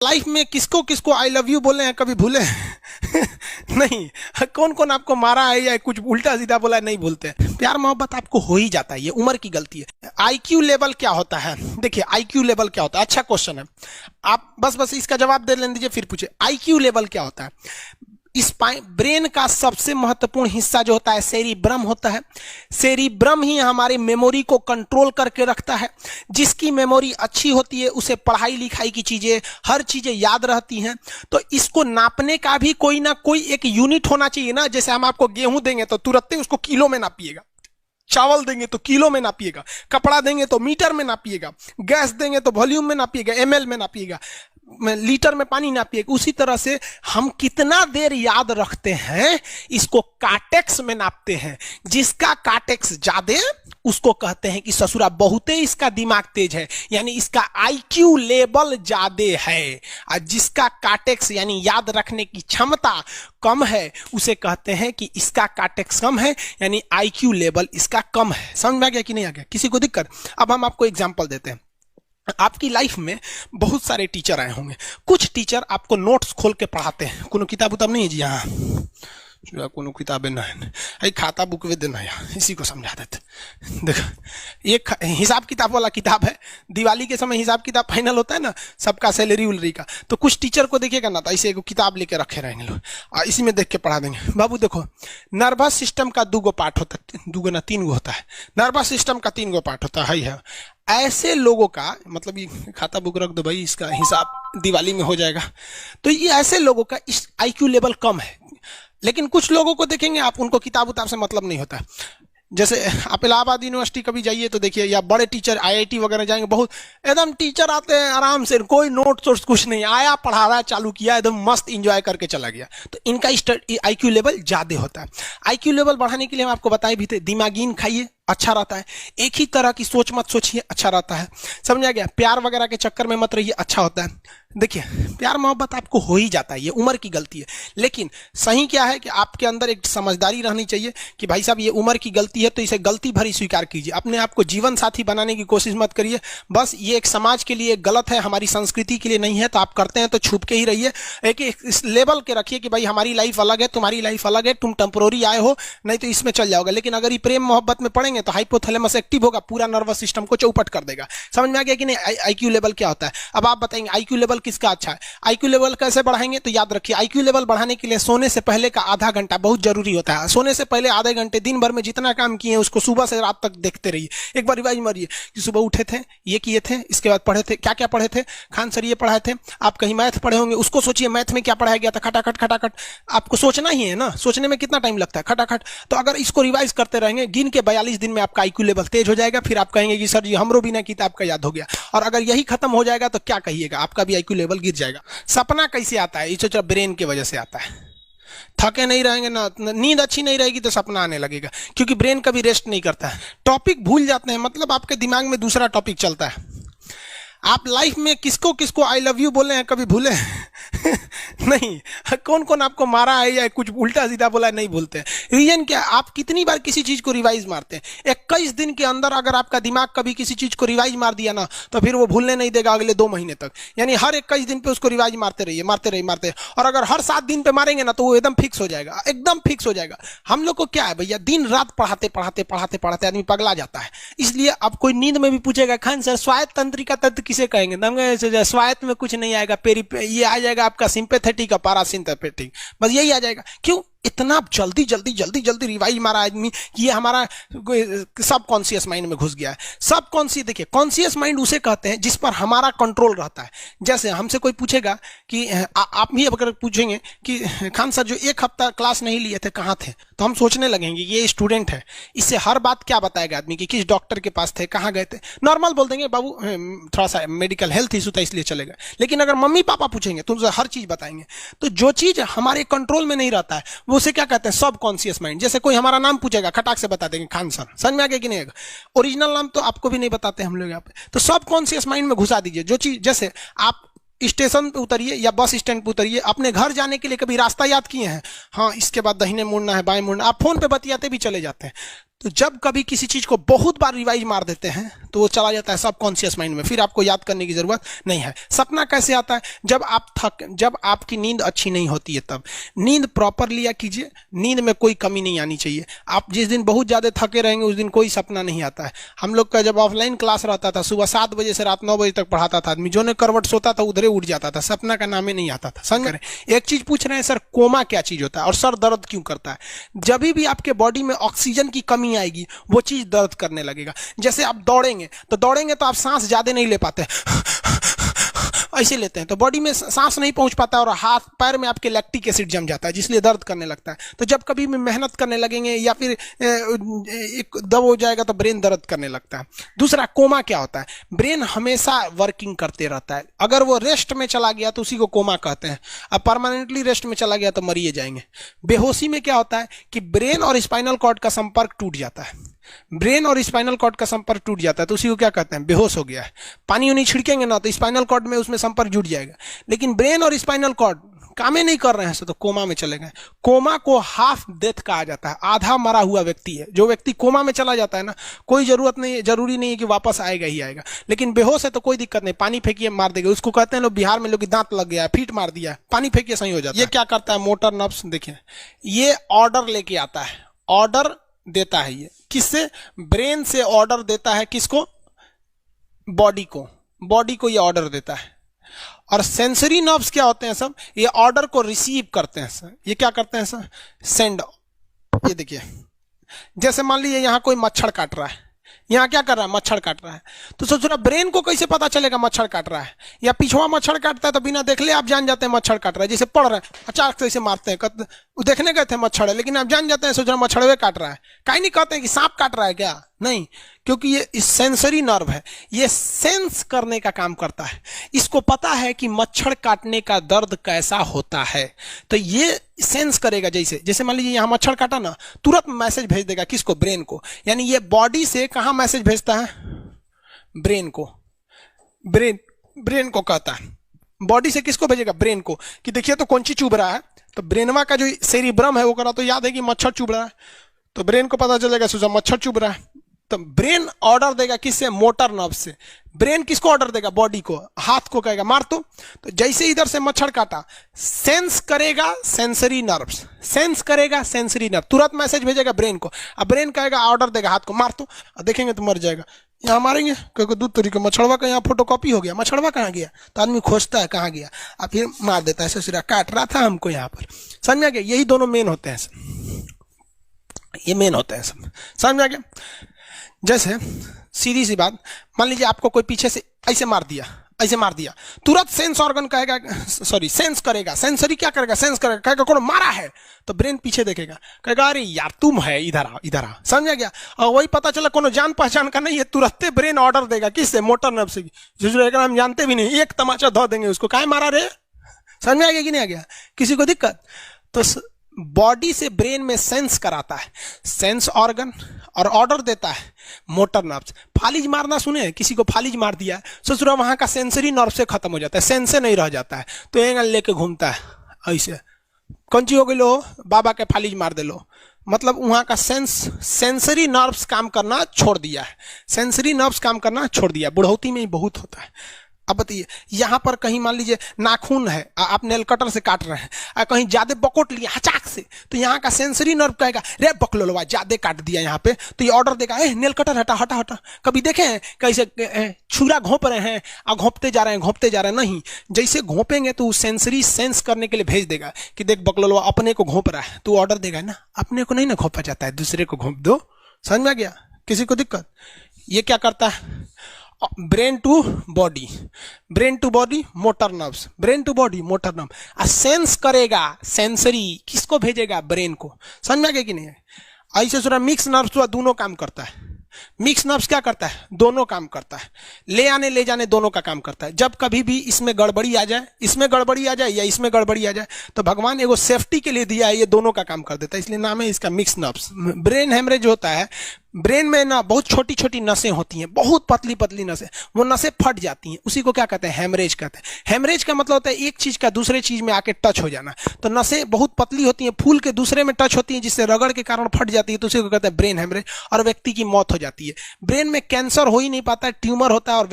Life में किसको किसको आई लव यू बोले हैं कभी भूले हैं? नहीं। कौन कौन आपको मारा है या कुछ उल्टा सीधा बोला है नहीं भूलते। प्यार मोहब्बत आपको हो ही जाता है, ये उम्र की गलती है। आईक्यू लेवल क्या होता है? देखिए आईक्यू लेवल क्या होता है, अच्छा क्वेश्चन है। आप बस इसका जवाब दे लेने दीजिए फिर पूछे आईक्यू लेवल क्या होता है। इस ब्रेन का सबसे महत्वपूर्ण हिस्सा जो होता है सेरिब्रम होता है। सेरिब्रम ही हमारी मेमोरी को कंट्रोल करके रखता है। जिसकी मेमोरी अच्छी होती है उसे पढ़ाई लिखाई की चीजें, हर चीजें याद रहती हैं। तो इसको नापने का भी कोई ना कोई एक यूनिट होना चाहिए ना। जैसे हम आपको गेहूं देंगे तो तुरंत ही उसको किलो में नापिएगा, चावल देंगे तो किलो में नापिएगा, कपड़ा देंगे तो मीटर में नापिएगा, गैस देंगे तो वॉल्यूम में नापिएगा, एमएल में नापिएगा, लीटर में पानी नापिएगा। उसी तरह से हम कितना देर याद रखते हैं इसको काटेक्स में नापते हैं। जिसका काटेक्स ज्यादा उसको कहते हैं कि ससुरा बहुते इसका दिमाग तेज है, यानी इसका आईक्यू लेवल ज्यादा है। और जिसका काटेक्स यानी याद रखने की क्षमता कम है उसे कहते हैं कि इसका काटेक्स कम है, यानी आईक्यू लेवल इसका कम है। समझ में आ गया कि नहीं आ गया? किसी को दिक्कत? अब हम आपको एग्जांपल देते हैं। आपकी लाइफ में बहुत सारे टीचर आए होंगे। कुछ टीचर आपको नोट्स खोल के पढ़ाते हैं। कोनो किताब उताब नहीं है जी? हाँ, कोनो किताबें ना है, खाता बुक वे देना है, इसी को समझा देते। देखो एक हिसाब किताब वाला किताब है। दिवाली के समय हिसाब किताब फाइनल होता है ना सबका, सैलरी उलरी का। तो कुछ टीचर को देखिएगा ना तो ऐसे एक किताब लेके रखे रहेंगे लोग और इसी में देख के पढ़ा देंगे। बाबू देखो नर्वस सिस्टम का 2 पार्ट होता है, 2 ना 3 होता है। नर्वस सिस्टम का 3 पार्ट होता है। ऐसे लोगों का मतलब ये खाता बुक रख दो भाई, इसका हिसाब दिवाली में हो जाएगा। तो ये ऐसे लोगों का इस आईक्यू लेवल कम है। लेकिन कुछ लोगों को देखेंगे आप, उनको किताब उताब से मतलब नहीं होता। जैसे आप इलाहाबाद यूनिवर्सिटी कभी जाइए तो देखिए, या बड़े टीचर आईआईटी वगैरह जाएंगे, बहुत एकदम टीचर आते हैं आराम से, कोई नोट सोर्स कुछ नहीं, आया पढ़ा रहा है, चालू किया, एकदम मस्त इंजॉय करके चला गया। तो इनका आईक्यू लेवल ज्यादा होता है। आईक्यू लेवल बढ़ाने के लिए हम आपको बताए भी थे, दिमागीन खाइए अच्छा रहता है। एक ही तरह की सोच मत सोचिए, अच्छा रहता है। समझ आ गया? प्यार वगैरह के चक्कर में मत रहिए, अच्छा होता है। देखिए प्यार मोहब्बत आपको हो ही जाता है, ये उम्र की गलती है। लेकिन सही क्या है कि आपके अंदर एक समझदारी रहनी चाहिए कि भाई साहब ये उम्र की गलती है तो इसे गलती भरी स्वीकार कीजिए। अपने आप को जीवन साथी बनाने की कोशिश मत करिए। बस ये एक समाज के लिए गलत है, हमारी संस्कृति के लिए नहीं है। तो आप करते हैं तो छुप के ही रहिए। एक इस लेवल के रखिए कि भाई हमारी लाइफ अलग है, तुम्हारी लाइफ अलग है, तुम टेम्पोररी आए हो, नहीं तो इसमें चल जाओगे। लेकिन अगर ये प्रेम मोहब्बत में पड़ेंगे तो हाइपोथैलेमस एक्टिव होगा, पूरा नर्वस सिस्टम को चौपट कर देगा। समझ में आ गया कि नहीं आईक्यू लेवल क्या होता है? अब आप बताएंगे आईक्यू लेवल किसका अच्छा है, आईक्यू लेवल कैसे बढ़ाएंगे? तो याद रखिए आईक्यू लेवल बढ़ाने के लिए सोने से पहले का आधा घंटा बहुत जरूरी होता है। सोने से पहले आधे घंटे दिन भर में जितना काम किए उसको सुबह से रात तक देखते रहिए। एक बार रिवाइज मारिए कि सुबह उठे थे, ये किए थे, इसके बाद पढ़े थे, क्या क्या पढ़े थे, खान सर ये पढ़ाए थे। आप कहीं मैथ पढ़े होंगे, उसको सोचिए मैथ में क्या पढ़ाया गया था, खटाखट खटाखट। आपको सोचना ही है ना, सोचने में कितना टाइम लगता है, खटाखट। तो अगर इसको रिवाइज करते रहेंगे, गिन के 42 दिन में आपका आईक्यू लेवल तेज हो जाएगा। फिर आप कहेंगे कि सर जी हमरो बिना किताब का याद हो गया। और अगर यही खत्म हो जाएगा तो क्या कहिएगा, आपका भी आईक्यू लेवल गिर जाएगा। सपना कैसे आता है? ये ब्रेन की वजह से आता है। थके नहीं रहेंगे ना, नींद अच्छी नहीं रहेगी तो सपना आने लगेगा, क्योंकि ब्रेन कभी रेस्ट नहीं करता है। टॉपिक भूल जाते हैं, मतलब आपके दिमाग में दूसरा टॉपिक चलता है। आप लाइफ में किसको किसको आई लव यू बोले हैं कभी भूले हैं? नहीं। कौन कौन आपको मारा है या कुछ उल्टा सीधा बोला है नहीं भूलते। रीजन क्या? आप कितनी बार किसी चीज को रिवाइज मारते हैं। 21 दिन के अंदर अगर आपका दिमाग कभी किसी चीज को रिवाइज मार दिया ना तो फिर वो भूलने नहीं देगा अगले 2 महीने तक। यानी हर 21 दिन पे उसको रिवाइज मारते रहिए, मारते रहिए, मारते। और अगर हर 7 दिन पे मारेंगे ना तो वो एकदम फिक्स हो जाएगा, एकदम फिक्स हो जाएगा। हम लोग को क्या है भैया, दिन रात पढ़ाते पढ़ाते पढ़ाते पढ़ाते आदमी पगला जाता है। इसलिए अब कोई नींद में भी पूछेगा खान सर स्वायत्त तंत्रिका तत्व किसे कहेंगे, स्वायत्त में कुछ नहीं आएगा, ये आ जाएगा आपका सिंपैथेटिक और पैरासिम्पैथेटिक, बस यही आ जाएगा। क्यों इतना जल्दी जल्दी जल्दी जल्दी रिवाइज मारा आदमी? ये हमारा सब कॉन्शियस माइंड में घुस गया है। सब कॉन्शियस, देखिए कॉन्शियस माइंड उसे कहते हैं जिस पर हमारा कंट्रोल रहता है। जैसे हमसे कोई पूछेगा कि आप भी अगर पूछेंगे कि खान सर जो 1 हफ्ता क्लास नहीं लिए थे कहाँ थे, तो हम सोचने लगेंगे ये स्टूडेंट है, इससे हर बात क्या बताएगा आदमी कि किस डॉक्टर के पास थे, कहाँ गए थे। नॉर्मल बोल देंगे बाबू थोड़ा सा मेडिकल हेल्थ इशू था इसलिए चले गए। लेकिन अगर मम्मी पापा पूछेंगे तो उनसे हर चीज बताएंगे। तो जो चीज हमारे कंट्रोल में नहीं रहता है उसे क्या कहते हैं, सब कॉन्शियस माइंड। जैसे कोई हमारा नाम पूछेगा खटाक से बता देंगे खान सर, समझ में आ गया कि नहीं? ओरिजिनल नाम तो आपको भी नहीं बताते हम लोग यहाँ पे। तो सब कॉन्शियस माइंड में घुसा दीजिए जो चीज। जैसे आप स्टेशन पे उतरिए या बस स्टैंड पे उतरिए, अपने घर जाने के लिए कभी रास्ता याद किए हैं? हाँ, इसके बाद दाहिने मुड़ना है, बाएं मुड़ना, आप फोन पे बतियाते भी चले जाते हैं। तो जब कभी किसी चीज को बहुत बार रिवाइज मार देते हैं तो वो चला जाता है सबकॉन्शियस माइंड में, फिर आपको याद करने की जरूरत नहीं है। सपना कैसे आता है? जब आपकी नींद अच्छी नहीं होती है तब। नींद प्रॉपर लिया कीजिए, नींद में कोई कमी नहीं आनी चाहिए। आप जिस दिन बहुत ज्यादा थके रहेंगे उस दिन कोई सपना नहीं आता है। हम लोग का जब ऑफलाइन क्लास रहता था, सुबह 7 बजे से रात 9 बजे तक पढ़ाता था आदमी, जो ने करवट सोता था उधरे उठ जाता था, सपना का नाम ही नहीं आता था। समझ रहे? एक चीज पूछ रहे हैं सर, कोमा क्या चीज होता है और सर दर्द क्यों करता है? जब भी आपके बॉडी में ऑक्सीजन की कमी आएगी वो चीज दर्द करने लगेगा। जैसे आप दौड़ेंगे तो आप सांस ज्यादा नहीं ले पाते, ऐसे लेते हैं तो बॉडी में सांस नहीं पहुंच पाता और हाथ पैर में आपके लैक्टिक एसिड जम जाता है, जिसलिए दर्द करने लगता है। तो जब कभी भी मेहनत करने लगेंगे या फिर एक दब हो जाएगा तो ब्रेन दर्द करने लगता है। दूसरा, कोमा क्या होता है? ब्रेन हमेशा वर्किंग करते रहता है। अगर वो रेस्ट में चला गया तो उसी को कोमा कहते हैं। अब परमानेंटली रेस्ट में चला गया तो मरिए जाएंगे। बेहोशी में क्या होता है कि ब्रेन और स्पाइनल कॉर्ड का संपर्क टूट जाता है। ब्रेन और स्पाइनल कॉर्ड का संपर्क टूट जाता है तो उसी को क्या कहते हैं? बेहोश हो गया है। पानी उनी छिड़केंगे ना तो स्पाइनल कॉर्ड में उसमें संपर्क जुट जाएगा, लेकिन ब्रेन और स्पाइनल कॉर्ड काम ही नहीं कर रहे हैं तो कोमा में चले गए। कोमा को हाफ डेथ कहा जाता है, आधा मरा हुआ व्यक्ति है। जो व्यक्ति कोमा में चला जाता है ना, कोई जरूरी नहीं है कि वापस आएगा ही आएगा, लेकिन बेहोश है तो कोई दिक्कत नहीं, पानी फेंकिए मार देगा। उसको कहते हैं लोग बिहार में, लोग दांत लग गया, फीट मार दिया, पानी फेंकिए सही हो जाता है। ये क्या करता है? मोटर नर्व्स, देखिए ये ऑर्डर लेके आता है, ऑर्डर देता है। ये किससे? ब्रेन से ऑर्डर देता है। किसको? बॉडी को ये ऑर्डर देता है। और सेंसरी नर्व्स क्या होते हैं सब? ये ऑर्डर को रिसीव करते हैं सर। ये क्या करते हैं सर? सेंड। ये देखिए, जैसे मान लीजिए यहां कोई मच्छर काट रहा है, यहां क्या कर रहा है? मच्छर काट रहा है। तो सोच रहा, ब्रेन को कैसे पता चलेगा मच्छर काट रहा है? या पिछवा मच्छर काटता है तो बिना देख ले आप जान जाते हैं मच्छर काट रहा है। जैसे पढ़ रहे हैं, अचानक से ऐसे मारते हैं, देखने गए थे मच्छर है, लेकिन आप जान जाते हैं, सोच रहे मच्छरवे काट रहा है। कहीं नहीं कहते हैं कि सांप काट रहा है क्या? नहीं, क्योंकि ये सेंसरी नर्व है, ये सेंस करने का काम करता है। इसको पता है कि मच्छर काटने का दर्द कैसा होता है, तो ये सेंस करेगा। जैसे मान लीजिए यहां मच्छर काटा ना, तुरंत मैसेज भेज देगा। किसको? ब्रेन को। यानी ये बॉडी से कहां मैसेज भेजता है? ब्रेन को। ब्रेन को कहता है। बॉडी से किसको भेजेगा? ब्रेन को, कि देखिए तो कौन सी चुभ रहा है। तो ब्रेनवा का जो सेरिब्रम है वो करा तो याद है कि मच्छर चुभ रहा है, तो ब्रेन को पता चलेगा सोचा मच्छर चुभ रहा है। तो ब्रेन ऑर्डर देगा किससे? मोटर नर्व से। ब्रेन किसको ऑर्डर देगा? बॉडी को। हाथ को कहेगा मार तो जैसे इधर से मच्छर काटा, सेंस करेगा सेंसरी नर्व्स, सेंस करेगा सेंसरी नर्व, तुरंत मैसेज भेजेगा ब्रेन को। अब ब्रेन कहेगा, ऑर्डर देगा हाथ को मार तो, देखेंगे तो मर जाएगा। यहाँ मारेंगे क्योंकि दूध तरीके मच्छरवा का यहाँ फोटोकॉपी हो गया, मच्छरवा कहाँ गया? तो आदमी खोजता है कहाँ गया, अब फिर मार देता है, ससुरा काट रहा था हमको यहाँ पर। समझ में आ गया? यही दोनों मेन होते हैं, ये मेन होते हैं सब। समझ में आ गया? जैसे सीधी सी बात, मान लीजिए आपको कोई पीछे से ऐसे मार दिया, तुरंत सेंस ऑर्गन कहेगा, सेंस करेगा, सेंसरी क्या करेगा? सेंस करेगा, कहेगा कौन मारा है, तो ब्रेन पीछे देखेगा, कहेगा अरे यार तुम है, इधर आ। समझ गया? और वही पता चला कोनो जान पहचान का नहीं है, तुरंत ब्रेन ऑर्डर देगा। किससे? मोटर नर्व से। जो हम जानते भी नहीं, एक तमाचा धो देंगे उसको, काहे मारा रे? समझ में आ गया कि नहीं आ गया? किसी को दिक्कत? तो बॉडी से ब्रेन में सेंस कराता है सेंस ऑर्गन, और ऑर्डर देता है मोटर नर्व्स। फालिज मारना सुने? किसी को फालिज मार दिया, सोच रहा वहां का सेंसरी नर्व से खत्म हो जाता है, सेंस से नहीं रह जाता है, तो एंगल लेके घूमता है ऐसे। कौन ची हो गई लो? बाबा के फालिज मार दे लो, मतलब वहां का सेंसरी नर्व्स काम करना छोड़ दिया है, सेंसरी नर्व्स काम करना छोड़ दिया। बुढ़ौती में ही बहुत होता है। अब बताइए, यहां पर कहीं मान लीजिए नाखून है, आप नेल कटर से काट रहे हैं, कहीं ज्यादा बकोट लिया हचाक से, तो यहाँ का सेंसरी नर्व कहेगा रे बकलोलवा ज्यादा काट दिया यहाँ पे, तो ये ऑर्डर देगा नेल कटर हटा हटा हटा। कभी देखे हैं कैसे छुरा घोंप रहे हैं और घोंपते जा रहे हैं? नहीं, जैसे घोंपेंगे तो सेंसरी सेंस करने के लिए भेज देगा कि देख बकलोलवा अपने को घोंप रहा है, तो ऑर्डर देगा ना, अपने को नहीं ना घोंपा जाता है, दूसरे को घोंप दो। समझ में आ गया? किसी को दिक्कत? ये क्या करता है? Brain to body, motor nerves, brain to body motor nerve. Sense करेगा, सेंसरी किसको भेजेगा? ब्रेन को। समझ में आ गया कि नहीं? ऐसे सुना मिक्स नर्व्स तो दोनों काम करता है। मिक्स नर्व्स क्या करता है? दोनों काम करता है, ले आने ले जाने दोनों का काम करता है। जब कभी भी इसमें गड़बड़ी आ जाए, इसमें गड़बड़ी आ जाए या इसमें गड़बड़ी आ जाए, तो भगवान एगो सेफ्टी के लिए दिया है, ये दोनों का काम कर देता है, इसलिए नाम है इसका मिक्स नर्व्स। ब्रेन हेमरेज होता है, ब्रेन में ना बहुत छोटी छोटी नसें होती हैं, बहुत पतली पतली नसें, वो नसें फट जाती हैं, उसी को क्या कहते हैं, हेमरेज कहते हैं। हेमरेज का मतलब होता है एक चीज का दूसरे चीज में आके टच हो जाना। तो नसें बहुत पतली होती हैं, फूल के दूसरे में टच होती हैं, जिससे रगड़ के कारण फट जाती है, तो उसी को कहते हैं ब्रेन हेमरेज, और व्यक्ति की मौत हो जाती है। ब्रेन में कैंसर हो ही नहीं पाता है, ट्यूमर होता है और